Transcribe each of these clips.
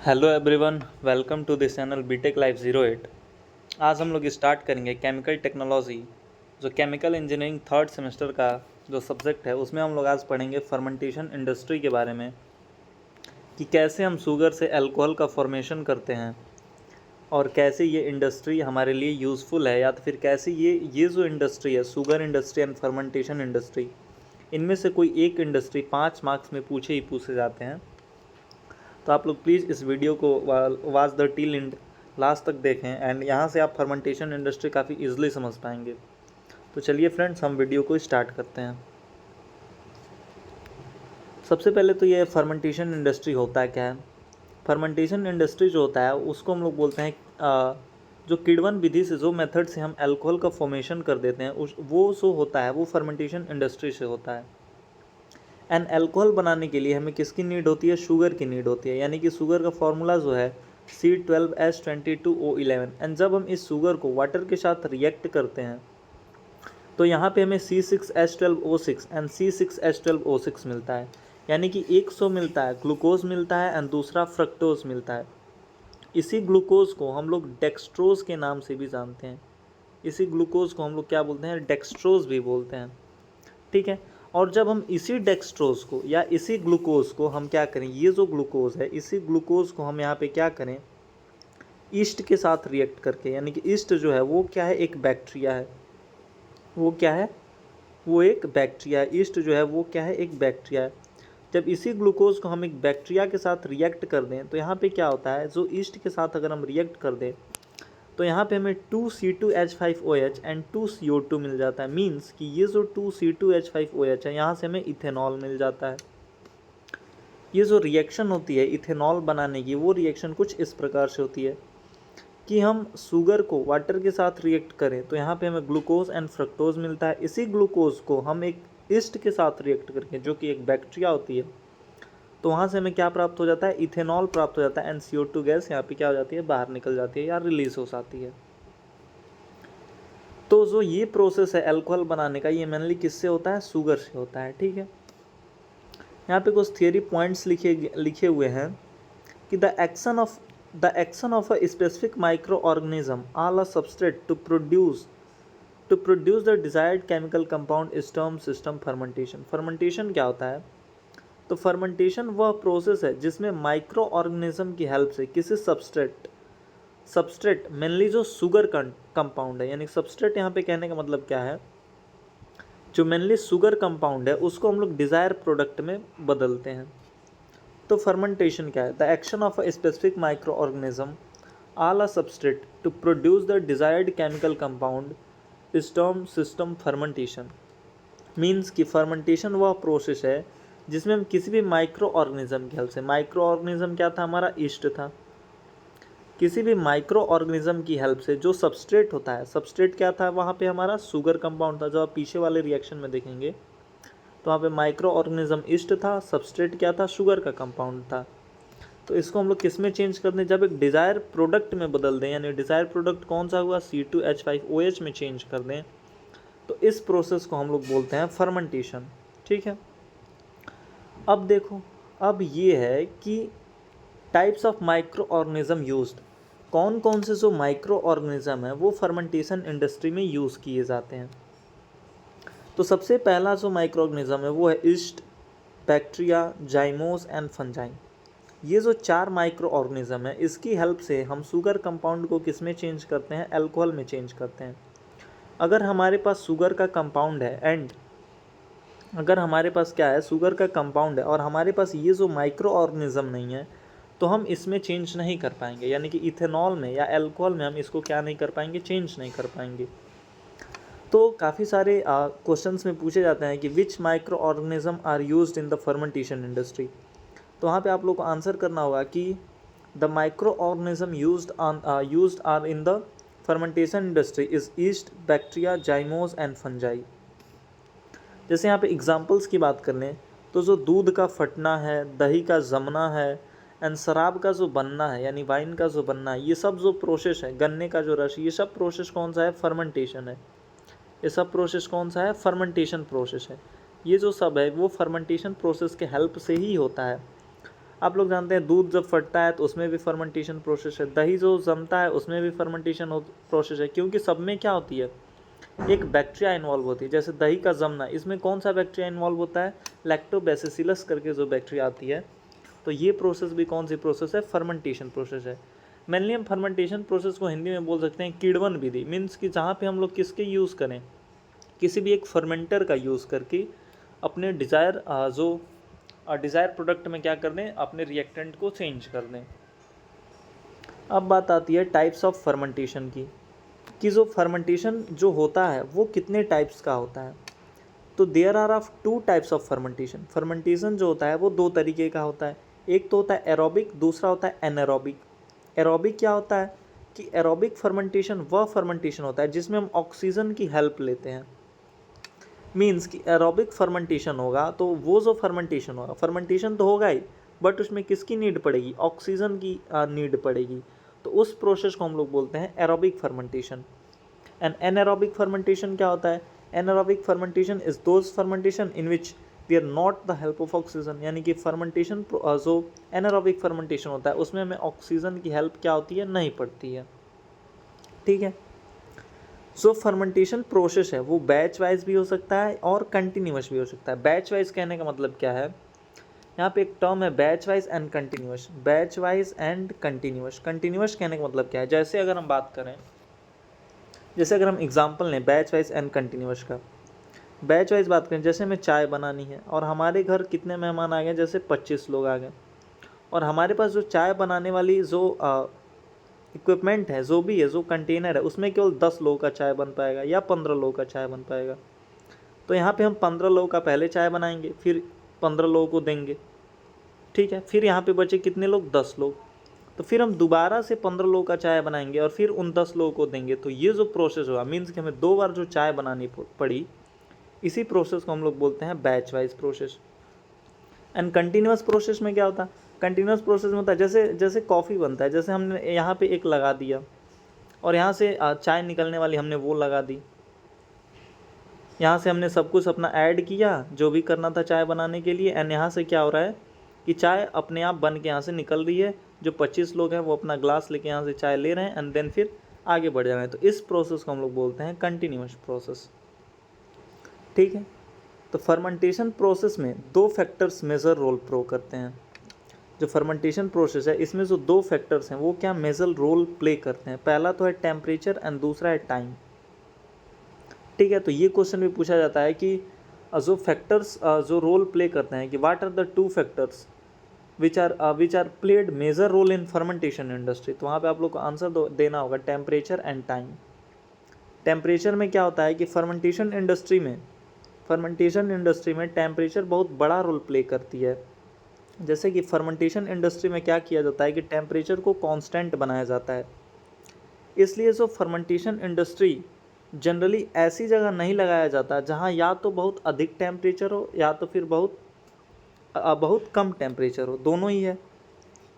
Hello everyone, welcome to this channel BTech life 08। आज हम लोग स्टार्ट करेंगे केमिकल टेक्नोलॉजी, जो केमिकल इंजीनियरिंग थर्ड सेमेस्टर का जो सब्जेक्ट है उसमें हम लोग आज पढ़ेंगे फर्मेंटेशन इंडस्ट्री के बारे में कि कैसे हम शुगर से अल्कोहल का फॉर्मेशन करते हैं और कैसे ये इंडस्ट्री हमारे लिए यूज़फुल है, या तो फिर कैसे ये जो इंडस्ट्री है sugar industry and fermentation industry, इनमें से कोई एक इंडस्ट्री 5 मार्क्स में पूछे जाते हैं। तो आप लोग प्लीज़ इस वीडियो को watch the till and last तक देखें एंड यहाँ से आप फर्मेंटेशन इंडस्ट्री काफ़ी इजीली समझ पाएंगे। तो चलिए फ्रेंड्स, हम वीडियो को स्टार्ट करते हैं। सबसे पहले तो ये फर्मेंटेशन इंडस्ट्री होता क्या है। फर्मेंटेशन इंडस्ट्री जो होता है उसको हम लोग बोलते हैं जो किण्वन विधि से, जो मेथड से हम अल्कोहल का फॉर्मेशन कर देते हैं वो जो होता है वो फर्मेंटेशन इंडस्ट्री से होता है। एंड अल्कोहल बनाने के लिए हमें किसकी नीड होती है? शुगर की नीड होती है। यानी कि शुगर का फॉर्मूला जो है C12H22O11। एंड जब हम इस शुगर को वाटर के साथ रिएक्ट करते हैं तो यहाँ पे हमें C6H12O6 एंड C6H12O6 मिलता है। यानी कि 100 मिलता है, ग्लूकोज मिलता है एंड दूसरा फ्रक्टोज मिलता है। इसी ग्लूकोज को हम लोग डेक्सट्रोज के नाम से भी जानते हैं। इसी ग्लूकोज को हम लोग क्या बोलते हैं? डेक्सट्रोज भी बोलते हैं। ठीक है। और जब हम इसी डेक्सट्रोज को या इसी ग्लूकोज को हम क्या करें, ये जो ग्लूकोज है इसी ग्लूकोज को हम यहाँ पे क्या करें, ईस्ट के साथ रिएक्ट करके, यानी कि ईस्ट जो है वो क्या है? एक बैक्टीरिया है। वो क्या है? वो एक बैक्टीरिया है। ईस्ट जो है वो क्या है? एक बैक्टीरिया है। जब इसी ग्लूकोज को हम एक बैक्टीरिया के साथ रिएक्ट कर दें तो यहाँ पे क्या होता है, जो ईस्ट के साथ अगर हम रिएक्ट कर दें तो यहाँ पे हमें 2C2H5OH एंड 2CO2 मिल जाता है। मीन्स कि ये जो 2C2H5OH है यहाँ से हमें इथेनॉल मिल जाता है। ये जो रिएक्शन होती है इथेनॉल बनाने की, वो रिएक्शन कुछ इस प्रकार से होती है कि हम शुगर को वाटर के साथ रिएक्ट करें तो यहाँ पे हमें ग्लूकोज एंड फ्रक्टोज मिलता है। इसी ग्लूकोज को हम एक ईस्ट के साथ रिएक्ट करके, जो कि एक बैक्टीरिया होती है, तो वहाँ से हमें क्या प्राप्त हो जाता है? इथेनॉल प्राप्त हो जाता है। एंड CO2 गैस यहाँ पे क्या हो जाती है? बाहर निकल जाती है या रिलीज हो जाती है। तो जो ये प्रोसेस है अल्कोहल बनाने का, ये मेनली किससे होता है? शुगर से होता है। ठीक है। यहाँ पे कुछ थियरी पॉइंट्स लिखे हुए हैं कि the action of a specific microorganism all a substrate to produce the desired chemical compound is term system fermentation. Fermentation क्या होता है? तो फर्मेंटेशन वह प्रोसेस है जिसमें माइक्रो ऑर्गेनिज्म की हेल्प से किसी सबस्ट्रेट मेनली जो शुगर कंपाउंड है, यानी सबस्ट्रेट यहाँ पे कहने का मतलब क्या है, जो मेनली शुगर कंपाउंड है उसको हम लोग डिज़ायर प्रोडक्ट में बदलते हैं। तो फर्मेंटेशन क्या है? The action of a specific microorganism all a substrate to produce the desired chemical compound is term system fermentation. Means कि फर्मेंटेशन वह प्रोसेस है जिसमें हम किसी भी माइक्रो ऑर्गेनिज्म की हेल्प से, माइक्रो ऑर्गेनिज्म क्या था? हमारा ईस्ट था। किसी भी माइक्रो ऑर्गेनिज्म की हेल्प से जो सबस्ट्रेट होता है, सबस्ट्रेट क्या था? वहाँ पे हमारा शुगर कंपाउंड था। जो आप पीछे वाले रिएक्शन में देखेंगे तो वहाँ पे माइक्रो ऑर्गेनिज्म ईस्ट था, सबस्ट्रेट क्या था? शुगर का कंपाउंड था। तो इसको हम लोग किस में चेंज कर दें? जब एक डिज़ायर प्रोडक्ट में बदल दें, यानी डिज़ायर प्रोडक्ट कौन सा हुआ? C2H5OH में चेंज कर दें, तो इस प्रोसेस को हम लोग बोलते हैं फर्मेंटेशन। ठीक है। अब देखो, अब ये है कि types of micro organism used, कौन कौन से जो माइक्रो ऑर्गेनिज्म है वो फर्मेंटेशन इंडस्ट्री में यूज़ किए जाते हैं। तो सबसे पहला जो माइक्रो ऑर्गेनिज्म है वो है ईस्ट, बैक्टीरिया, जाइमोस एंड फंजाई। ये जो 4 माइक्रो ऑर्गेनिज्म है इसकी हेल्प से हम शुगर कंपाउंड को किस में चेंज करते हैं? अल्कोहल में चेंज करते हैं। अगर हमारे पास शुगर का कंपाउंड है एंड अगर हमारे पास क्या है, शुगर का कंपाउंड है और हमारे पास ये जो माइक्रो ऑर्गेनिज्म नहीं है, तो हम इसमें चेंज नहीं कर पाएंगे। यानी कि इथेनॉल में या अल्कोहल में हम इसको क्या नहीं कर पाएंगे? चेंज नहीं कर पाएंगे। तो काफ़ी सारे क्वेश्चंस में पूछे जाते हैं कि which micro organism are used in the fermentation industry. तो वहाँ पे आप लोग को आंसर करना होगा कि the micro organism used are in the fermentation industry is yeast, bacteria, जाइमोस एंड फंजाई। जैसे यहाँ पे एग्जांपल्स की बात कर लें तो जो दूध का फटना है, दही का जमना है एंड शराब का जो बनना है, यानी वाइन का जो बनना है, ये सब जो प्रोसेस है, गन्ने का जो रस, ये सब प्रोसेस कौन सा है? फर्मेंटेशन है। ये सब प्रोसेस कौन सा है? फर्मेंटेशन प्रोसेस है। ये जो सब है वो फर्मेंटेशन प्रोसेस के हेल्प से ही होता है। आप लोग जानते हैं दूध जब फटता है तो उसमें भी फर्मेंटेशन प्रोसेस है, दही जो जमता है उसमें भी फर्मेंटेशन प्रोसेस है, क्योंकि सब में क्या होती है, एक बैक्टीरिया इन्वॉल्व होती है। जैसे दही का जमना, इसमें कौन सा बैक्टीरिया इन्वॉल्व होता है, लैक्टोबैसिलस करके जो बैक्टीरिया आती है। तो ये प्रोसेस भी कौन सी प्रोसेस है, फर्मेंटेशन प्रोसेस है। मेनली हम फर्मेंटेशन प्रोसेस को हिंदी में बोल सकते हैं किण्वन विधि, मीन्स कि जहाँ पे हम लोग किसके यूज़ करें, किसी भी एक फर्मेंटर का यूज़ करके अपने डिज़ायर प्रोडक्ट में क्या कर दें, अपने रिएक्टेंट को चेंज कर दें। अब बात आती है टाइप्स ऑफ फर्मेंटेशन की, कि जो फर्मेंटेशन जो होता है वो कितने टाइप्स का होता है। तो there are of 2 types of fermentation. Fermentation जो होता है वो 2 तरीके का होता है, एक तो होता है एरोबिक, दूसरा होता है एनारोबिक। एरोबिक क्या होता है कि एरोबिक फर्मेंटेशन वह फर्मेंटेशन होता है जिसमें हम ऑक्सीजन की हेल्प लेते हैं। मीन्स कि एरोबिक फर्मेंटेशन होगा तो वो जो फर्मेंटेशन होगा, फर्मेंटेशन तो होगा ही, बट उसमें किसकी नीड पड़ेगी, ऑक्सीजन की नीड पड़ेगी। तो उस प्रोसेस को हम लोग बोलते हैं aerobic fermentation. And anaerobic fermentation क्या होता है, anaerobic fermentation is those fermentation in which we are not the help of oxygen. यानी कि फर्मेंटेशन जो एनारोबिक फर्मेंटेशन होता है उसमें हमें ऑक्सीजन की हेल्प क्या होती है, नहीं पड़ती है। ठीक है, सो फर्मेंटेशन प्रोसेस है वो बैच वाइज भी हो सकता है और कंटिन्यूअस भी हो सकता है। बैच वाइज कहने का मतलब क्या है, यहाँ पे एक टर्म है batch wise and continuous. Batch wise and continuous, continuous कहने का मतलब क्या है, जैसे अगर हम बात करें, जैसे अगर हम एग्जांपल लें बैच वाइज एंड कंटिन्यूअस का, बैच वाइज बात करें, जैसे हमें चाय बनानी है और हमारे घर कितने मेहमान आ गए, जैसे 25 लोग आ गए, और हमारे पास जो चाय बनाने वाली जो इक्विपमेंट है, जो भी है, जो कंटेनर है, उसमें केवल 10 लोगों का चाय बन पाएगा या 15 लोगों का चाय बन पाएगा। तो यहाँ पे हम 15 लोगों का पहले चाय बनाएंगे, फिर 15 लोगों को देंगे। ठीक है, फिर यहाँ पे बचे कितने लोग, 10 लोग। तो फिर हम दोबारा से 15 लोगों का चाय बनाएंगे और फिर उन 10 लोगों को देंगे। तो ये जो प्रोसेस हुआ, मीन्स कि हमें 2 बार जो चाय बनानी पड़ी, इसी प्रोसेस को हम लोग बोलते हैं batch wise process. And continuous process में क्या होता है, कंटिन्यूअस प्रोसेस में होता है जैसे कॉफ़ी बनता है, जैसे हमने यहाँ पे एक लगा दिया और यहाँ से चाय निकलने वाली हमने वो लगा दी, यहाँ से हमने सब कुछ अपना ऐड किया जो भी करना था चाय बनाने के लिए, एंड यहाँ से क्या हो रहा है कि चाय अपने आप बन के यहाँ से निकल रही है। जो 25 लोग हैं वो अपना ग्लास लेके यहाँ से चाय ले रहे हैं एंड देन फिर आगे बढ़ जा रहे हैं। तो इस प्रोसेस को हम लोग बोलते हैं कंटिन्यूअस प्रोसेस। ठीक है, तो फर्मेंटेशन प्रोसेस में 2 फैक्टर्स मेजर रोल प्ले करते हैं। जो फर्मेंटेशन प्रोसेस है इसमें जो 2 फैक्टर्स हैं वो क्या मेजर रोल प्ले करते हैं, पहला तो है टेम्परेचर एंड दूसरा है टाइम। ठीक है, तो ये क्वेश्चन भी पूछा जाता है कि जो फैक्टर्स जो रोल प्ले करते हैं, कि what are the 2 factors which are played major role in fermentation industry. तो वहाँ पे आप लोग को आंसर देना होगा टेम्परेचर एंड टाइम। टेम्परेचर में क्या होता है कि फर्मेंटेशन इंडस्ट्री में टेम्परेचर बहुत बड़ा रोल प्ले करती है। जैसे कि फर्मेंटेशन इंडस्ट्री में क्या किया जाता है कि टेम्परेचर को कांस्टेंट बनाया जाता है, इसलिए जो फर्मेंटेशन इंडस्ट्री जनरली ऐसी जगह नहीं लगाया जाता जहाँ या तो बहुत अधिक टेम्परेचर हो या तो फिर बहुत कम टेम्परेचर हो, दोनों ही है।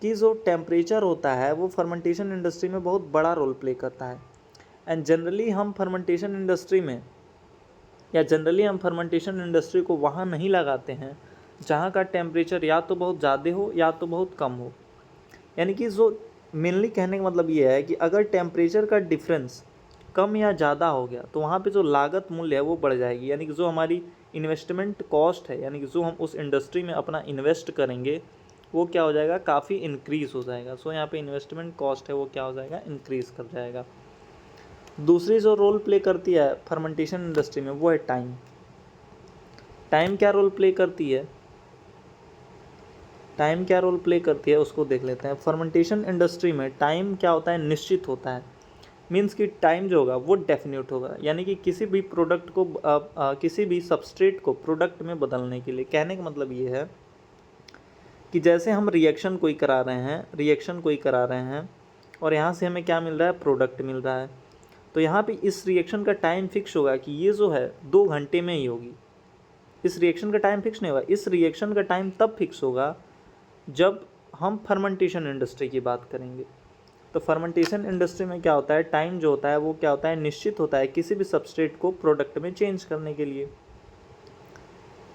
कि जो टेम्परेचर होता है वो फर्मेंटेशन इंडस्ट्री में बहुत बड़ा रोल प्ले करता है। एंड जनरली हम फर्मेंटेशन इंडस्ट्री को वहाँ नहीं लगाते हैं जहाँ का टेम्परेचर या तो बहुत ज़्यादा हो या तो बहुत कम हो। यानी कि जो मेनली कहने का मतलब ये है कि अगर टेम्परेचर का डिफरेंस कम या ज़्यादा हो गया तो वहाँ पे जो लागत मूल्य है वो बढ़ जाएगी। यानी कि जो हमारी इन्वेस्टमेंट कॉस्ट है, यानी कि जो हम उस इंडस्ट्री में अपना इन्वेस्ट करेंगे वो क्या हो जाएगा, काफ़ी इंक्रीज़ हो जाएगा। सो यहाँ पे इन्वेस्टमेंट कॉस्ट है वो क्या हो जाएगा, इंक्रीज़ कर जाएगा। दूसरी जो रोल प्ले करती है फर्मेंटेशन इंडस्ट्री में वो है टाइम। टाइम क्या रोल प्ले करती है, उसको देख लेते हैं। फर्मेंटेशन इंडस्ट्री में टाइम क्या होता है, निश्चित होता है। मीन्स कि टाइम जो होगा वो डेफिनेट होगा, यानी कि किसी भी प्रोडक्ट को किसी भी सबस्ट्रेट को प्रोडक्ट में बदलने के लिए। कहने का मतलब ये है कि जैसे हम रिएक्शन कोई करा रहे हैं और यहाँ से हमें क्या मिल रहा है, प्रोडक्ट मिल रहा है। तो यहाँ पे इस रिएक्शन का टाइम फिक्स होगा कि ये जो है 2 घंटे में ही होगी। इस रिएक्शन का टाइम फिक्स नहीं होगा, इस रिएक्शन का टाइम तब फिक्स होगा जब हम फर्मेंटेशन इंडस्ट्री की बात करेंगे। तो फर्मेंटेशन इंडस्ट्री में क्या होता है, टाइम जो होता है वो क्या होता है, निश्चित होता है किसी भी सबस्ट्रेट को प्रोडक्ट में चेंज करने के लिए।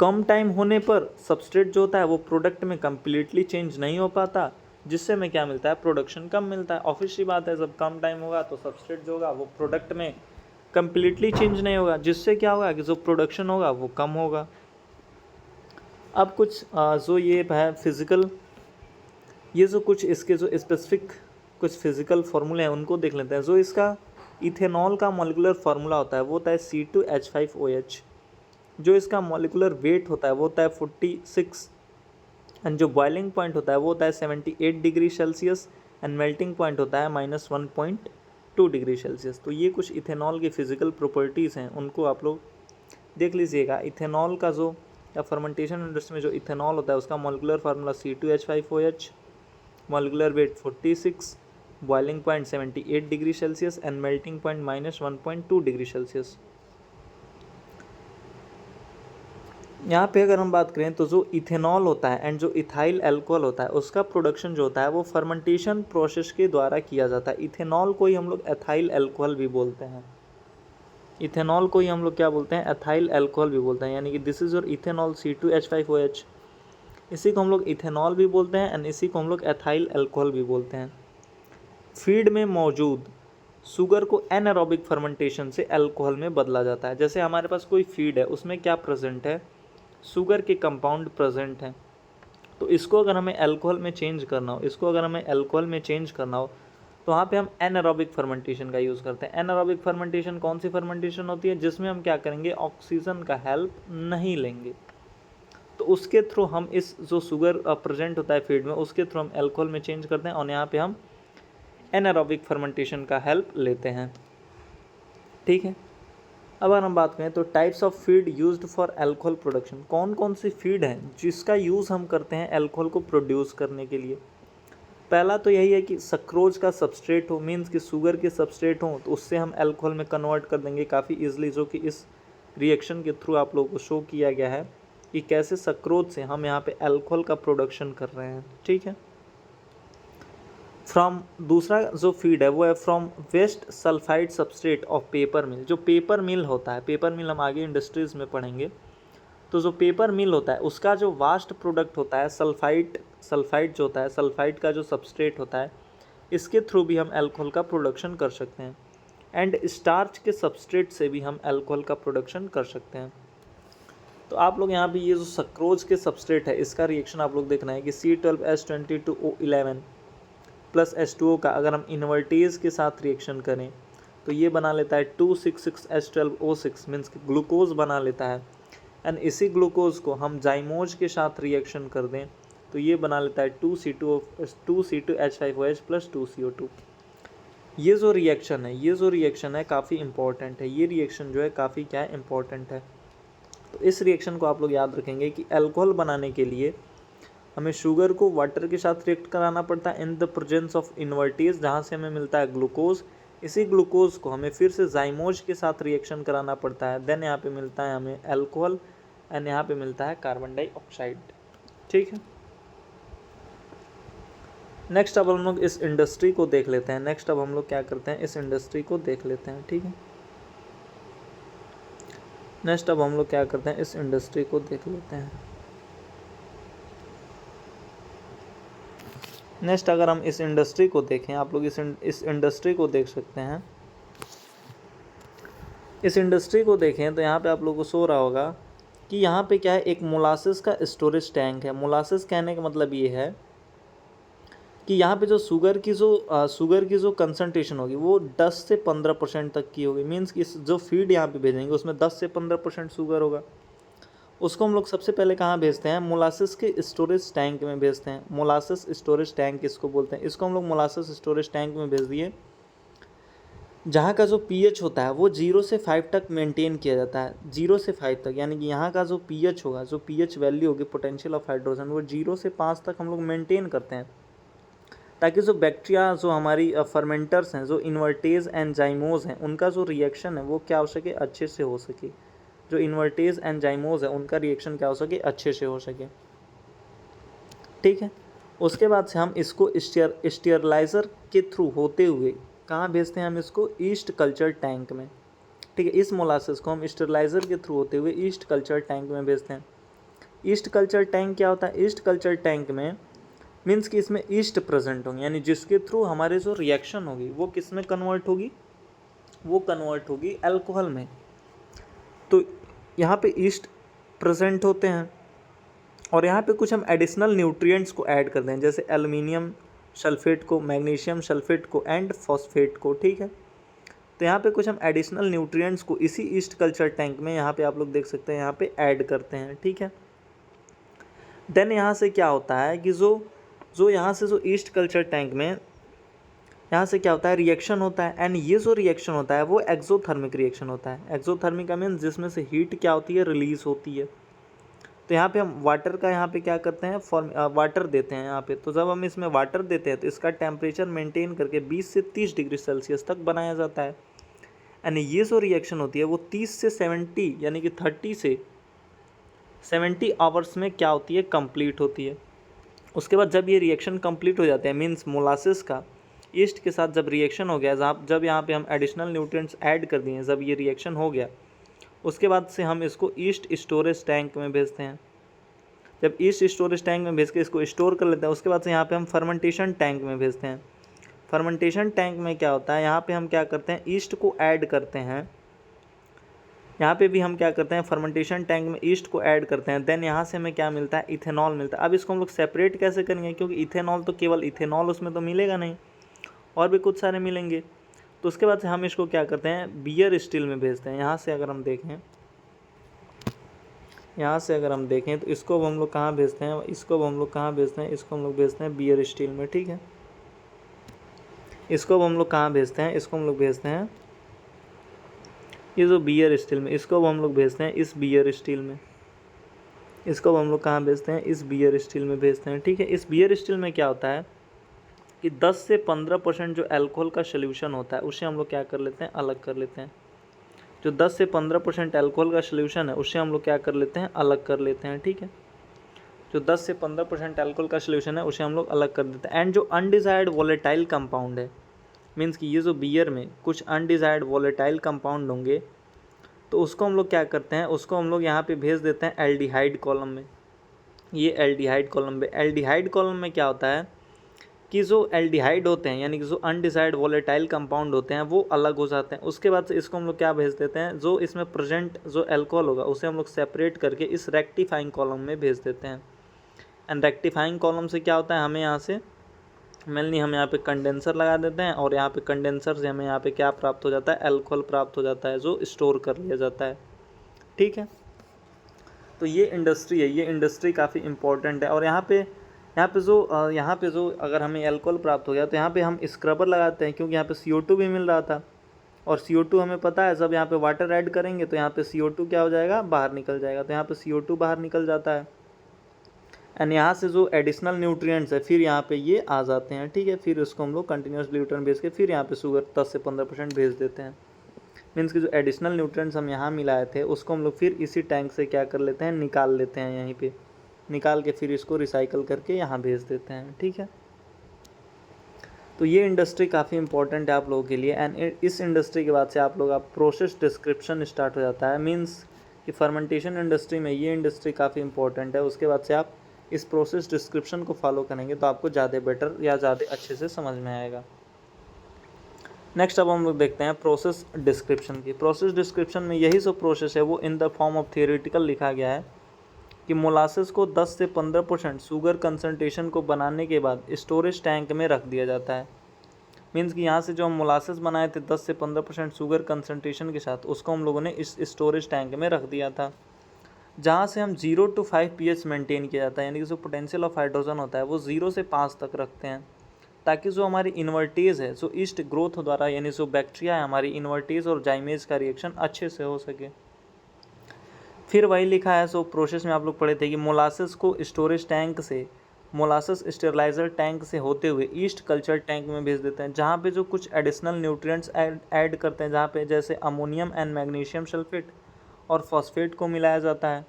कम टाइम होने पर सबस्ट्रेट जो होता है वो प्रोडक्ट में कम्प्लीटली चेंज नहीं हो पाता, जिससे में क्या मिलता है, प्रोडक्शन कम मिलता है। ऑब्वियस सी बात है, जब कम टाइम होगा तो सबस्ट्रेट जो होगा वो प्रोडक्ट में कम्प्लीटली चेंज नहीं होगा, जिससे क्या होगा कि जो प्रोडक्शन होगा वो कम होगा। अब कुछ जो ये है फिज़िकल, ये जो कुछ इसके जो स्पेसिफिक कुछ फिज़िकल फार्मूले हैं उनको देख लेते हैं। जो इसका इथेनॉल का मॉलिक्यूलर फार्मूला होता है वो होता है C2H5OH। जो इसका मॉलिक्यूलर वेट होता है वो होता है 46, एंड जो बॉइलिंग पॉइंट होता है वो होता है 78 degree Celsius, and melting point होता है -1.2 डिग्री सेल्सियस। तो ये कुछ इथेनॉल की फिजिकल प्रॉपर्टीज़ हैं, उनको आप लोग देख लीजिएगा। इथेनॉल का जो या फर्मेंटेशन इंडस्ट्री में जो इथेनॉल होता है उसका molecular formula C2H5OH, molecular weight 46, boiling point 78 degree Celsius and melting point -1.2 degree Celsius. यहाँ पे अगर हम बात करें तो जो इथेनॉल होता है एंड जो इथाइल अल्कोहल होता है उसका प्रोडक्शन जो होता है वो फर्मेंटेशन प्रोसेस के द्वारा किया जाता है। इथेनॉल को ही हम लोग एथाइल अल्कोहल भी बोलते हैं। इथेनॉल को ही हम लोग क्या बोलते हैं, एथाइल अल्कोहल भी बोलते हैं, यानी कि this is your ethanol C2H5OH। इसी को हम लोग इथेनॉल भी बोलते हैं एंड इसी को हम लोग एथाइल अल्कोहल भी बोलते हैं। फीड में मौजूद शुगर को एनारोबिक फर्मेंटेशन से अल्कोहल में बदला जाता है। जैसे हमारे पास कोई फीड है, उसमें क्या प्रेजेंट है, शुगर के कंपाउंड प्रेजेंट हैं, तो इसको अगर हमें अल्कोहल में चेंज करना हो, तो वहाँ पे हम एनारोबिक फर्मेंटेशन का यूज़ करते हैं। एनारोबिक फर्मेंटेशन कौन सी फर्मेंटेशन होती है, जिसमें हम क्या करेंगे, ऑक्सीजन का हेल्प नहीं लेंगे, तो उसके थ्रू हम इस जो शुगर प्रेजेंट होता है फीड में उसके थ्रू हम अल्कोहल में चेंज करते हैं, और यहाँ पे हम एनारोबिक फर्मेंटेशन का हेल्प लेते हैं। ठीक है, अब अगर हम बात करें तो types of feed used for alcohol production, कौन कौन सी फीड हैं जिसका यूज़ हम करते हैं अल्कोहल को प्रोड्यूस करने के लिए। पहला तो यही है कि सक्रोज का सबस्ट्रेट हो, मींस कि शुगर के सबस्ट्रेट हो, तो उससे हम अल्कोहल में कन्वर्ट कर देंगे काफ़ी इजीली, जो कि इस रिएक्शन के थ्रू आप लोगों को शो किया गया है कि कैसे सक्रोज से हम यहाँ पे अल्कोहल का प्रोडक्शन कर रहे हैं। ठीक है, फ्रॉम दूसरा जो फीड है वो है from waste sulphide substrate of paper mill. जो पेपर मिल होता है, पेपर मिल हम आगे इंडस्ट्रीज़ में पढ़ेंगे, तो जो पेपर मिल होता है उसका जो वास्ट प्रोडक्ट होता है सल्फाइड जो होता है, सल्फाइड का जो सबस्ट्रेट होता है, इसके थ्रू भी हम अल्कोहल का प्रोडक्शन कर सकते हैं। एंड स्टार्च के सबस्ट्रेट से भी हम अल्कोहल का प्रोडक्शन कर सकते हैं। तो आप लोग यहाँ पे ये जो सक्रोज के सबस्ट्रेट है इसका रिएक्शन आप लोग देखना है कि C12H22O11 प्लस H2O का अगर हम इन्वर्टेज के साथ रिएक्शन करें तो ये बना लेता है 266H12O6, मीन्स कि ग्लूकोज बना लेता है, एंड इसी ग्लूकोज को हम जाइमोज के साथ रिएक्शन कर दें तो ये बना लेता है 2C2H5OH प्लस 2CO2। ये जो रिएक्शन है काफ़ी इंपॉर्टेंट है, ये रिएक्शन जो है काफ़ी क्या है, इंपॉर्टेंट है। तो इस रिएक्शन को आप लोग याद रखेंगे कि अल्कोहल बनाने के लिए हमें शुगर को वाटर के साथ रिएक्ट कराना पड़ता है in the presence of invertase, जहाँ से हमें मिलता है ग्लूकोज। इसी ग्लूकोज को हमें फिर से जाइमोज के साथ रिएक्शन कराना पड़ता है, देन यहाँ पे मिलता है हमें अल्कोहल, एंड यहाँ पे मिलता है कार्बन डाइऑक्साइड। ठीक है, नेक्स्ट अब हम लोग इस इंडस्ट्री को देख लेते हैं। इस इंडस्ट्री को देख लेते हैं। ठीक है, नेक्स्ट अगर हम इस इंडस्ट्री को देखें, आप लोग इस इंडस्ट्री को देख सकते हैं। इस इंडस्ट्री को देखें तो यहाँ पे आप लोगों को शो रहा होगा कि यहाँ पे क्या है, एक मोलासेस का स्टोरेज टैंक है। मोलासेस कहने का मतलब ये है कि यहाँ पे जो शुगर की जो कंसनट्रेशन होगी वो 10 से 15% तक की होगी, मीन्स कि जो फीड यहाँ पे भेजेंगे उसमें 10 से 15% शुगर होगा। उसको हम लोग सबसे पहले कहाँ भेजते हैं, मोलासेस के स्टोरेज टैंक में भेजते हैं। मोलासेस स्टोरेज टैंक इसको बोलते हैं। इसको हम लोग मोलासेस स्टोरेज टैंक में भेज दिए, जहाँ का जो pH होता है वो 0 से 5 तक मेंटेन किया जाता है। 0 से 5 तक, यानी कि यहाँ का जो pH होगा, जो pH वैल्यू होगी पोटेंशियल ऑफ हाइड्रोजन, वो 0 से 5 तक हम लोग मेंटेन करते हैं, ताकि जो बैक्टीरिया, जो हमारी फर्मेंटर्स हैं, जो इन्वर्टेज एंजाइमोज हैं, उनका जो रिएक्शन है वो क्या हो सके, अच्छे से हो सके। जो इन्वर्टेज एंजाइमोज है उनका रिएक्शन क्या हो सके, अच्छे से हो सके। ठीक है, उसके बाद से हम इसको स्टेरलाइज़र के थ्रू होते हुए कहाँ भेजते हैं, हम इसको ईस्ट कल्चर टैंक में। ठीक है, इस मोलासेस को हम स्टेरलाइज़र के थ्रू होते हुए ईस्ट कल्चर टैंक में भेजते हैं। ईस्ट कल्चर टैंक क्या होता है? ईस्ट कल्चर टैंक में मीन्स कि इसमें ईस्ट प्रेजेंट होंगे, यानी जिसके थ्रू हमारे जो रिएक्शन होगी वो किस में कन्वर्ट होगी? वो कन्वर्ट होगी अल्कोहल में। तो यहाँ पे ईस्ट प्रेजेंट होते हैं और यहाँ पे कुछ हम एडिशनल न्यूट्रिएंट्स को ऐड करते हैं, जैसे एल्युमिनियम सल्फेट को, मैग्नीशियम सल्फेट को एंड फॉस्फेट को, ठीक है। तो यहाँ पे कुछ हम एडिशनल न्यूट्रिएंट्स को इसी ईस्ट कल्चर टैंक में यहाँ पे आप लोग देख सकते हैं यहाँ पे ऐड करते हैं, ठीक है। देन यहाँ से क्या होता है कि जो यहाँ से जो ईस्ट कल्चर टैंक में यहाँ से क्या होता है? रिएक्शन होता है, एंड ये जो रिएक्शन होता है वो एक्सोथर्मिक रिएक्शन होता है। एक्सोथर्मिक का मीन्स जिसमें से हीट क्या होती है? रिलीज होती है। तो यहाँ पे हम वाटर का यहाँ पे क्या करते हैं? वाटर देते हैं यहाँ पे। तो जब हम इसमें वाटर देते हैं तो इसका टेम्परेचर मेंटेन करके 20 से 30 डिग्री सेल्सियस तक बनाया जाता है। एंड ये जो रिएक्शन होती है वो 30 से 70 यानी कि 30 से 70 आवर्स में क्या होती है? कंप्लीट होती है। उसके बाद जब ये रिएक्शन कंप्लीट हो जाते हैं, मीन्स मोलासिस का ईस्ट के साथ जब रिएक्शन हो गया, जब यहाँ पे हम एडिशनल न्यूट्रिएंट्स ऐड कर दिए, जब ये रिएक्शन हो गया, उसके बाद से हम इसको ईस्ट स्टोरेज टैंक में भेजते हैं। जब ईस्ट स्टोरेज टैंक में भेज के इसको स्टोर कर लेते हैं, उसके बाद से यहाँ पे हम फर्मेंटेशन टैंक में भेजते हैं। फर्मेंटेशन टैंक में क्या होता है? यहाँ पे हम क्या करते हैं? ईस्ट को ऐड करते हैं। यहाँ पे भी हम क्या करते हैं? फर्मेंटेशन टैंक में ईस्ट को ऐड करते हैं। देन यहाँ से हमें क्या मिलता है? इथेनॉल मिलता है। अब इसको हम लोग सेपरेट कैसे करेंगे? क्योंकि इथेनॉल तो केवल इथेनॉल उसमें तो मिलेगा नहीं, और भी कुछ सारे मिलेंगे। तो उसके बाद से हम इसको क्या करते हैं? बियर स्टील में भेजते हैं। यहाँ से अगर हम देखें तो इसको अब हम लोग कहाँ भेजते हैं? इसको अब हम लोग कहाँ भेजते हैं? इसको हम लोग भेजते हैं बियर स्टील में, ठीक है। इसको अब हम लोग कहाँ भेजते हैं? इसको हम लोग भेजते हैं ये जो बियर स्टील में, इसको अब हम लोग भेजते हैं इस बियर स्टील में। इसको अब हम लोग कहाँ भेजते हैं? इस बियर स्टील में भेजते हैं, ठीक है। इस बियर स्टील में क्या होता है कि 10 से 15% जो अल्कोहल का सोल्यूशन होता है उसे हम लोग क्या कर लेते हैं? अलग कर लेते हैं। जो 10 से 15% अल्कोहल का सोल्यूशन है उससे हम लोग क्या कर लेते हैं? अलग कर लेते हैं, ठीक है। जो 10 से 15% अल्कोहल का सोल्यूशन है उसे हम लोग अलग कर देते हैं। एंड जो अनडिजायर्ड वोलेटाइल कंपाउंड है, मीन्स कि ये जो बियर में कुछ अनडिजायर्ड वोलेटाइल कंपाउंड होंगे, तो उसको हम लोग क्या करते हैं? उसको हम लोग यहाँ पे भेज देते हैं एल्डिहाइड कॉलम में। ये एल्डिहाइड कॉलम में, एल्डिहाइड कॉलम में क्या होता है कि जो एल्डिहाइड होते हैं यानी कि जो अनडिजायर्ड वोलेटाइल कंपाउंड होते हैं वो अलग हो जाते हैं। उसके बाद से इसको हम लोग क्या भेज देते हैं? जो इसमें प्रेजेंट जो अल्कोहल होगा उसे हम लोग सेपरेट करके इस रेक्टिफाइंग कॉलम में भेज देते हैं। एंड रेक्टिफाइंग कॉलम से क्या होता है? हमें यहाँ से मेनली हम यहाँ पे कंडेंसर लगा देते हैं, और यहाँ पे कंडेंसर से हमें यहाँ पे क्या प्राप्त हो जाता है? अल्कोहल प्राप्त हो जाता है जो स्टोर कर लिया जाता है, ठीक है। तो ये इंडस्ट्री है, ये इंडस्ट्री काफ़ी इंपॉर्टेंट है। और यहाँ पे जो अगर हमें अल्कोहल प्राप्त हो गया तो यहाँ पे हम स्क्रबर लगाते हैं, क्योंकि यहाँ पे CO2 भी मिल रहा था, और CO2 हमें पता है जब यहाँ पे वाटर ऐड करेंगे तो यहाँ पे CO2 क्या हो जाएगा? बाहर निकल जाएगा। तो यहाँ पे CO2 बाहर निकल जाता है, एंड यहाँ से जो एडिशनल न्यूट्रिएंट्स है फिर यहाँ पे ये आ जाते हैं, ठीक है। फिर उसको हम लोग कंटिन्यूस ग्लूटेन भेज के फिर यहाँ पे शुगर 10 से 15% भेज देते हैं। मीन्स कि जो एडिशनल न्यूट्रिएंट्स हम यहाँ मिलाए थे उसको हम लोग फिर इसी टैंक से क्या कर लेते हैं? निकाल लेते हैं, यहीं पे निकाल के फिर इसको रिसाइकल करके यहाँ भेज देते हैं, ठीक है। तो ये इंडस्ट्री काफ़ी इंपॉर्टेंट है आप लोगों के लिए। एंड इस इंडस्ट्री के बाद से आप प्रोसेस डिस्क्रिप्शन स्टार्ट हो जाता है। मीन्स कि फर्मेंटेशन इंडस्ट्री में ये इंडस्ट्री काफ़ी इंपॉर्टेंट है। उसके बाद से आप इस प्रोसेस डिस्क्रिप्शन को फॉलो करेंगे तो आपको ज़्यादा बेटर या ज़्यादा अच्छे से समझ में आएगा। नेक्स्ट अब हम लोग देखते हैं प्रोसेस डिस्क्रिप्शन की। प्रोसेस डिस्क्रिप्शन में यही जो प्रोसेस है वो in the form of theoretical लिखा गया है कि मोलासेस को 10 से 15% शुगर कंसनट्रेशन को बनाने के बाद स्टोरेज टैंक में रख दिया जाता है। मीन्स कि यहाँ से जो हम मोलासेस बनाए थे 10 से 15% शुगर कंसनट्रेशन के साथ, उसको हम लोगों ने इस स्टोरेज टैंक में रख दिया था, जहाँ से हम 0 to 5 pH मेंटेन किया जाता है। यानी कि जो पोटेंशियल ऑफ हाइड्रोजन होता है वो 0 से 5 तक रखते हैं, ताकि जो हमारी इन्वर्टेज है, जो ईस्ट ग्रोथ द्वारा यानी जो बैक्टीरिया है हमारी, इन्वर्टेज और जाइमेज का रिएक्शन अच्छे से हो सके। फिर वही लिखा है सो प्रोसेस में आप लोग पढ़े थे कि मोलासेस को स्टोरेज टैंक से, मोलासेस स्टेरलाइजर टैंक से होते हुए ईस्ट कल्चर टैंक में भेज देते हैं, जहाँ पे जो कुछ एडिशनल न्यूट्रिएंट्स ऐड करते हैं, जहाँ पे जैसे अमोनियम एंड मैग्नीशियम सल्फेट और फॉस्फेट को मिलाया जाता है।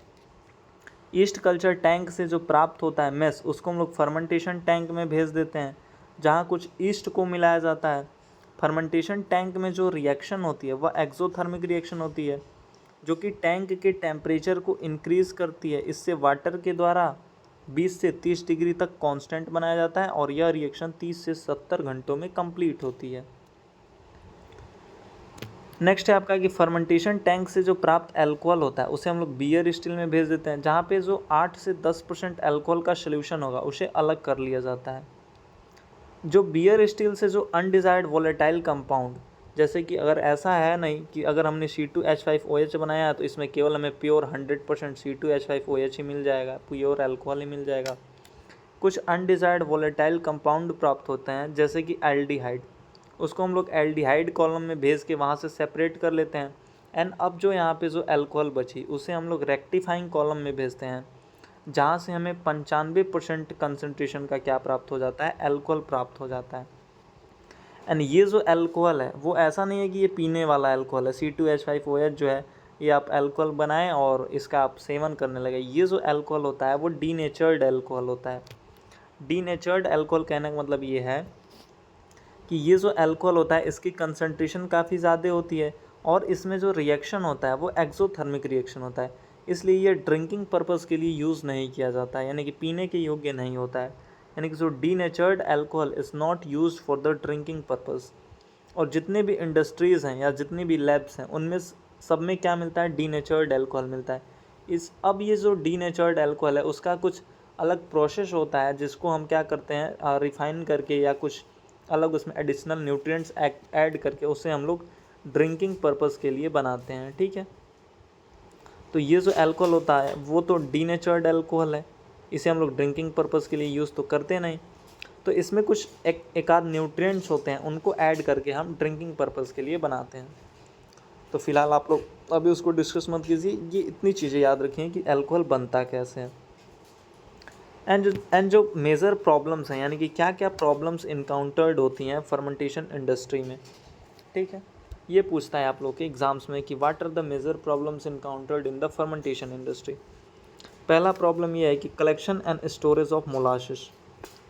ईस्ट कल्चर टैंक से जो प्राप्त होता है मेस, उसको हम लोग फर्मेंटेशन टैंक में भेज देते हैं, जहाँ कुछ ईस्ट को मिलाया जाता है। फर्मेंटेशन टैंक में जो रिएक्शन होती है वह एक्सोथर्मिक रिएक्शन होती है, जो कि टैंक के टेम्परेचर को इंक्रीज़ करती है। इससे वाटर के द्वारा 20 से 30 डिग्री तक कांस्टेंट बनाया जाता है और यह रिएक्शन 30 से 70 घंटों में कंप्लीट होती है। नेक्स्ट है आपका कि फर्मेंटेशन टैंक से जो प्राप्त अल्कोहल होता है उसे हम लोग बियर स्टील में भेज देते हैं, जहाँ पे जो 8 से 10% अल्कोहल का सोल्यूशन होगा उसे अलग कर लिया जाता है। जो बियर स्टील से जो अनडिजायर्ड वोलेटाइल कंपाउंड, जैसे कि अगर ऐसा है नहीं कि अगर हमने C2H5OH बनाया है तो इसमें केवल हमें प्योर 100% C2H5OH ही मिल जाएगा, प्योर अल्कोहल ही मिल जाएगा। कुछ अनडिजायर्ड वोलेटाइल कंपाउंड प्राप्त होते हैं, जैसे कि एल्डिहाइड, उसको हम लोग एल्डिहाइड कॉलम में भेज के वहाँ से सेपरेट कर लेते हैं। एंड अब जो यहाँ पे जो अल्कोहल बची उसे हम लोग रेक्टिफाइंग कॉलम में भेजते हैं, जहाँ से हमें 95% कंसनट्रेशन का क्या प्राप्त हो जाता है, अल्कोहल प्राप्त हो जाता है। एंड ये जो अल्कोहल है वो ऐसा नहीं है कि ये पीने वाला अल्कोहल है। C2H5OH जो है ये आप अल्कोहल बनाएं और इसका आप सेवन करने लगे। ये जो अल्कोहल होता है वो डीनेचर्ड अल्कोहल होता है। डीनेचर्ड अल्कोहल कहने का मतलब ये है कि ये जो अल्कोहल होता है इसकी कंसनट्रेशन काफ़ी ज़्यादा होती है और इसमें जो रिएक्शन होता है वो एक्सोथर्मिक रिएक्शन होता है, इसलिए ये ड्रिंकिंग पर्पज़ के लिए यूज़ नहीं किया जाता है, यानी कि पीने के योग्य नहीं होता है। यानी कि जो denatured alcohol is not used for the drinking purpose. और जितने भी इंडस्ट्रीज़ हैं या जितनी भी लैब्स हैं उनमें सब में क्या मिलता है, डीनेचर्ड अल्कोहल मिलता है। अब ये जो डीनेचर्ड अल्कोहल है उसका कुछ अलग प्रोसेस होता है जिसको हम क्या करते हैं, रिफाइन करके या कुछ अलग उसमें एडिशनल न्यूट्रिएंट्स ऐड करके उसे हम लोग ड्रिंकिंग पर्पज़ के लिए बनाते हैं। ठीक है, तो ये जो अल्कोहल होता है वो तो डीनेचर्ड अल्कोहल है, इसे हम लोग ड्रिंकिंग पर्पज़ के लिए यूज़ तो करते नहीं। तो इसमें कुछ एक आध न्यूट्रिएंट्स होते हैं उनको ऐड करके हम ड्रिंकिंग पर्पज़ के लिए बनाते हैं। तो फिलहाल आप लोग अभी उसको डिस्कस मत कीजिए, ये इतनी चीज़ें याद रखिए कि अल्कोहल बनता कैसे है। एंड जो मेजर प्रॉब्लम्स हैं, यानी कि क्या क्या प्रॉब्लम्स इनकाउंटर्ड होती हैं फर्मेंटेशन इंडस्ट्री में। ठीक है, ये पूछता है आप लोग के एग्जाम्स में कि what are the major problems encountered in the fermentation industry. पहला प्रॉब्लम ये है कि collection and storage of molasses.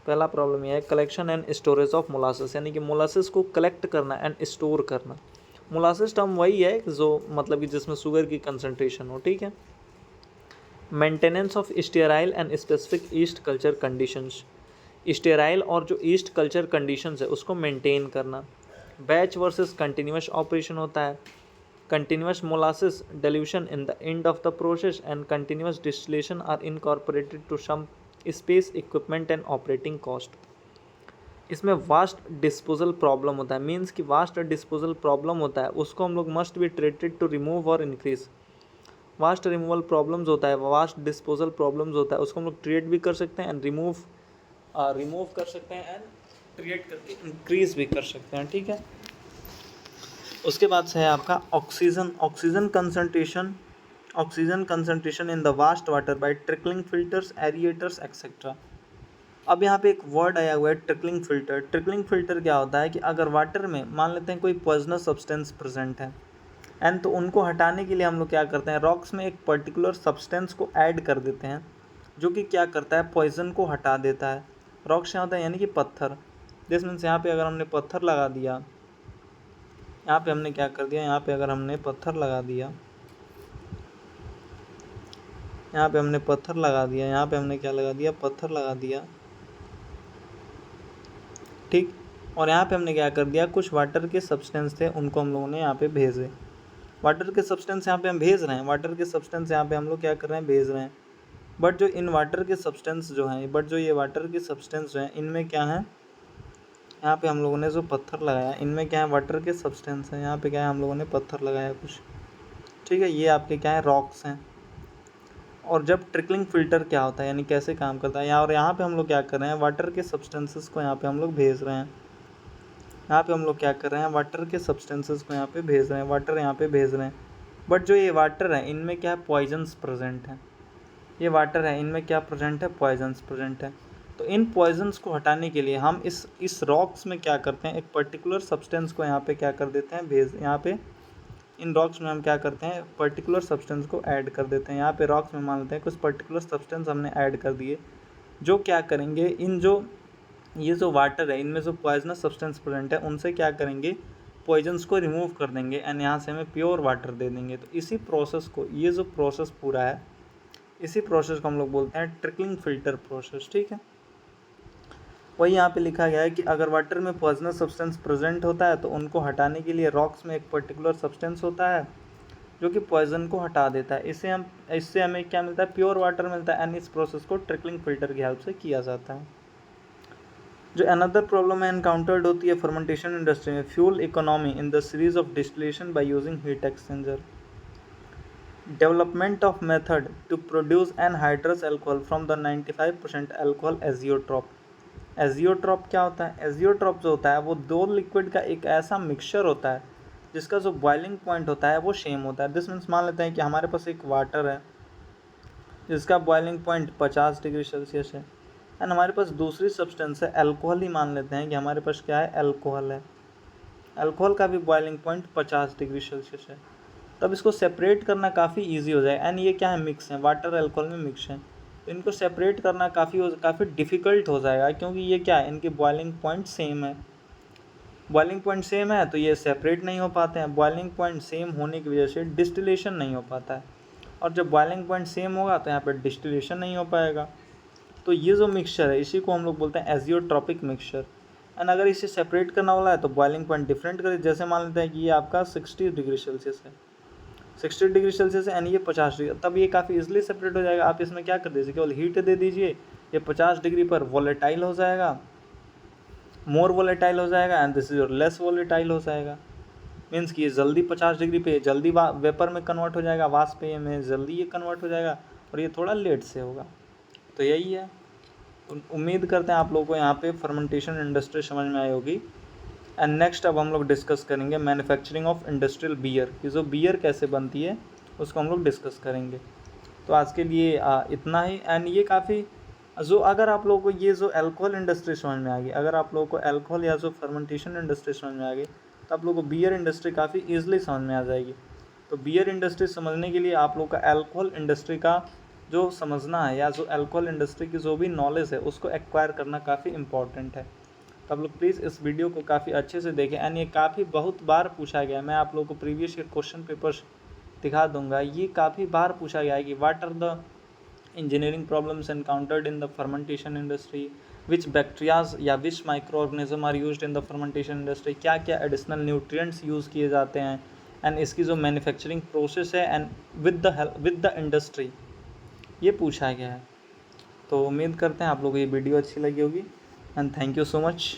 पहला प्रॉब्लम ये है collection and storage of molasses, यानी कि मोलासेस को कलेक्ट करना एंड स्टोर करना। मोलासेस टर्म वही है जो मतलब कि जिसमें शुगर की कंसनट्रेशन हो। ठीक है, maintenance of sterile and specific east culture conditions, sterile और जो ईस्ट कल्चर कंडीशंस है उसको मेंटेन करना। बैच वर्सेस कंटिन्यूस ऑपरेशन होता है। Continuous molasses dilution in the end of the process and continuous distillation are incorporated to some space, equipment and operating cost. इसमें waste disposal problem होता है, means कि vast disposal problem होता है उसको हम लोग must be treated to remove और इंक्रीज। वास्ट रिमूवल प्रॉब्लम्स होता है, वास्ट डिस्पोजल प्रॉब्लम्स होता है उसको हम लोग ट्रीट भी कर सकते हैं एंड रिमूव कर सकते हैं एंड ट्रीट करके इंक्रीज भी कर सकते हैं। ठीक है, उसके बाद से है आपका oxygen concentration in the waste water by trickling filters, aerators etcetera. अब यहाँ पे एक वर्ड आया हुआ है ट्रिकलिंग फिल्टर। ट्रिकलिंग फिल्टर क्या होता है कि अगर वाटर में मान लेते हैं कोई पॉइजनस सब्सटेंस प्रेजेंट है एंड तो उनको हटाने के लिए हम लोग क्या करते हैं, रॉक्स में एक पर्टिकुलर सब्सटेंस को ऐड कर देते हैं जो कि क्या करता है, पॉइजन को हटा देता है। रॉक्स क्या होता है, यानी कि पत्थर। दिस मीन्स यहाँ पे अगर हमने पत्थर लगा दिया, यहाँ पे हमने क्या कर दिया, यहाँ पे अगर हमने पत्थर लगा दिया, यहाँ पे हमने पत्थर लगा दिया, यहाँ पे हमने क्या लगा दिया, पत्थर लगा दिया। ठीक, और यहाँ पे हमने क्या कर दिया, कुछ वाटर के सब्सटेंस थे उनको हम लोगों ने यहाँ पे भेजे। वाटर के सब्सटेंस यहाँ पे हम भेज रहे हैं, वाटर के सब्सटेंस यहाँ पे हम लोग क्या कर रहे हैं, भेज रहे हैं। बट जो इन वाटर के सब्सटेंस जो हैं, ये वाटर के सब्सटेंस जो हैं इनमें क्या है, यहाँ पे हम लोगों ने जो पत्थर लगाया इनमें क्या है, वाटर के सब्सटेंस हैं। यहाँ पे क्या है, हम लोगों ने पत्थर लगाया कुछ। ठीक है, ये आपके क्या है, रॉक्स हैं। और जब ट्रिकलिंग फिल्टर क्या होता है, यानी कैसे काम करता है, यहाँ पे हम लोग क्या कर रहे हैं, वाटर के सब्सटेंसेस को यहाँ पे हम लोग भेज रहे हैं। यहाँ पे हम लोग क्या कर रहे हैं, वाटर के सब्सटेंसेस को यहाँ पे भेज रहे हैं, वाटर यहाँ पे भेज रहे हैं। बट जो ये वाटर है इनमें क्या है, पॉइजन्स प्रेजेंट हैं। ये वाटर है इनमें क्या प्रेजेंट है, पॉइजन्स प्रेजेंट है। तो इन पॉइजन्स को हटाने के लिए हम इस रॉक्स में क्या करते हैं, एक पर्टिकुलर सब्सटेंस को यहाँ पे क्या कर देते हैं, यहाँ पे इन रॉक्स में हम क्या करते हैं, पर्टिकुलर सब्सटेंस को ऐड कर देते हैं। यहाँ पे रॉक्स में मान लेते हैं कुछ पर्टिकुलर सब्सटेंस हमने ऐड कर दिए, जो क्या करेंगे, ये जो वाटर है इनमें जो पॉइजनस सब्सटेंस प्रेजेंट है उनसे क्या करेंगे, पॉइजन्स को रिमूव कर देंगे एंड यहाँ से हमें प्योर वाटर दे देंगे। तो इसी प्रोसेस को, ये जो प्रोसेस पूरा है, इसी प्रोसेस को हम लोग बोलते हैं ट्रिकलिंग फिल्टर प्रोसेस। ठीक है, वही यहाँ पे लिखा गया है कि अगर वाटर में पॉइजनस सब्सटेंस प्रेजेंट होता है तो उनको हटाने के लिए रॉक्स में एक पर्टिकुलर सब्सटेंस होता है जो कि पॉइजन को हटा देता है। इससे हमें क्या मिलता है, प्योर वाटर मिलता है एंड इस प्रोसेस को ट्रिकलिंग फिल्टर की हेल्प से किया जाता है। जो अनदर प्रॉब्लम है एनकाउंटर्ड होती है फर्मेंटेशन इंडस्ट्री में, fuel economy in the series of distillation by using heat exchanger, development of method to produce anhydrous alcohol from the 95% alcohol azeotrope. Azeotrope क्या होता है? एजियोट्रॉप जो होता है वो दो लिक्विड का एक ऐसा मिक्सचर होता है जिसका जो बॉइलिंग पॉइंट होता है वो सेम होता है। दिस मीन्स मान लेते हैं कि हमारे पास एक वाटर है जिसका बॉइलिंग पॉइंट 50 डिग्री सेल्सियस है एंड हमारे पास दूसरी सब्सटेंस है अल्कोहल ही मान लेते हैं कि हमारे पास क्या है, अल्कोहल है। अल्कोहल का भी बॉइलिंग पॉइंट 50 डिग्री सेल्सियस है। तब इसको सेपरेट करना काफ़ी इजी हो जाए एंड ये क्या है, मिक्स है, वाटर अल्कोहल में मिक्स है। तो इनको सेपरेट करना काफ़ी डिफ़िकल्ट हो जाएगा क्योंकि ये क्या है, इनके बॉइलिंग पॉइंट सेम है। बॉइलिंग पॉइंट सेम है तो ये सेपरेट नहीं हो पाते हैं। बॉइलिंग पॉइंट सेम होने की वजह से डिस्टिलेशन नहीं हो पाता है और जब बॉइलिंग पॉइंट सेम होगा तो यहाँ पर डिस्टिलेशन नहीं हो पाएगा। तो ये जो मिक्सचर है इसी को हम लोग बोलते हैं एजियोट्रॉपिक मिक्सचर। एंड अगर इसे सेपरेट करना वाला है तो बॉइलिंग पॉइंट डिफरेंट करें। जैसे मान लेते हैं कि ये आपका 60 डिग्री सेल्सियस है, 60 डिग्री सेल्सियस है एंड ये 50 डिग्री, तब ये काफ़ी इजीली सेपरेट हो जाएगा। आप इसमें क्या कर दीजिए, केवल हीट दे दीजिए, ये 50 डिग्री पर वोलेटाइल हो जाएगा, मोर वोलेटाइल हो जाएगा एंड दिस इज और लेस वोलेटाइल हो जाएगा। मीन्स कि ये जल्दी 50 डिग्री पे जल्दी वेपर में कन्वर्ट हो जाएगा, वाष्प में जल्दी ये कन्वर्ट हो जाएगा और ये थोड़ा लेट से होगा। तो यही है। उम्मीद करते हैं आप लोगों को यहाँ पे फर्मेंटेशन इंडस्ट्री समझ में आई होगी। एंड नेक्स्ट अब हम लोग डिस्कस करेंगे मैन्युफैक्चरिंग ऑफ इंडस्ट्रियल बियर, कि जो बियर कैसे बनती है उसको हम लोग डिस्कस करेंगे। तो आज के लिए इतना ही। एंड ये काफ़ी जो, अगर आप लोगों को ये जो अल्कोहल इंडस्ट्री समझ में आ गई, अगर आप लोगों को अल्कोहल या जो फर्मेंटेशन इंडस्ट्री समझ में आ गई तो आप लोगों को बियर इंडस्ट्री काफ़ी ईजिली समझ में आ जाएगी। तो बियर इंडस्ट्री समझने के लिए आप लोग का अल्कोहल इंडस्ट्री का जो समझना है या जो अल्कोहल इंडस्ट्री की जो भी नॉलेज है उसको एक्वायर करना काफ़ी इंपॉर्टेंट है। तो आप लोग प्लीज़ इस वीडियो को काफ़ी अच्छे से देखें एंड ये काफ़ी बहुत बार पूछा गया है। मैं आप लोगों को प्रीवियस ईयर क्वेश्चन पेपर्स दिखा दूंगा। ये काफ़ी बार पूछा गया है कि what are the engineering problems encountered in the fermentation industry, which bacterias या which micro organism are used in the fermentation industry, क्या क्या एडिशनल न्यूट्रिएंट्स यूज़ किए जाते हैं एंड इसकी जो मैन्युफैक्चरिंग प्रोसेस है एंड विद द इंडस्ट्री, ये पूछा गया है। तो उम्मीद करते हैं आप लोगों को ये वीडियो अच्छी लगी होगी and thank you so much.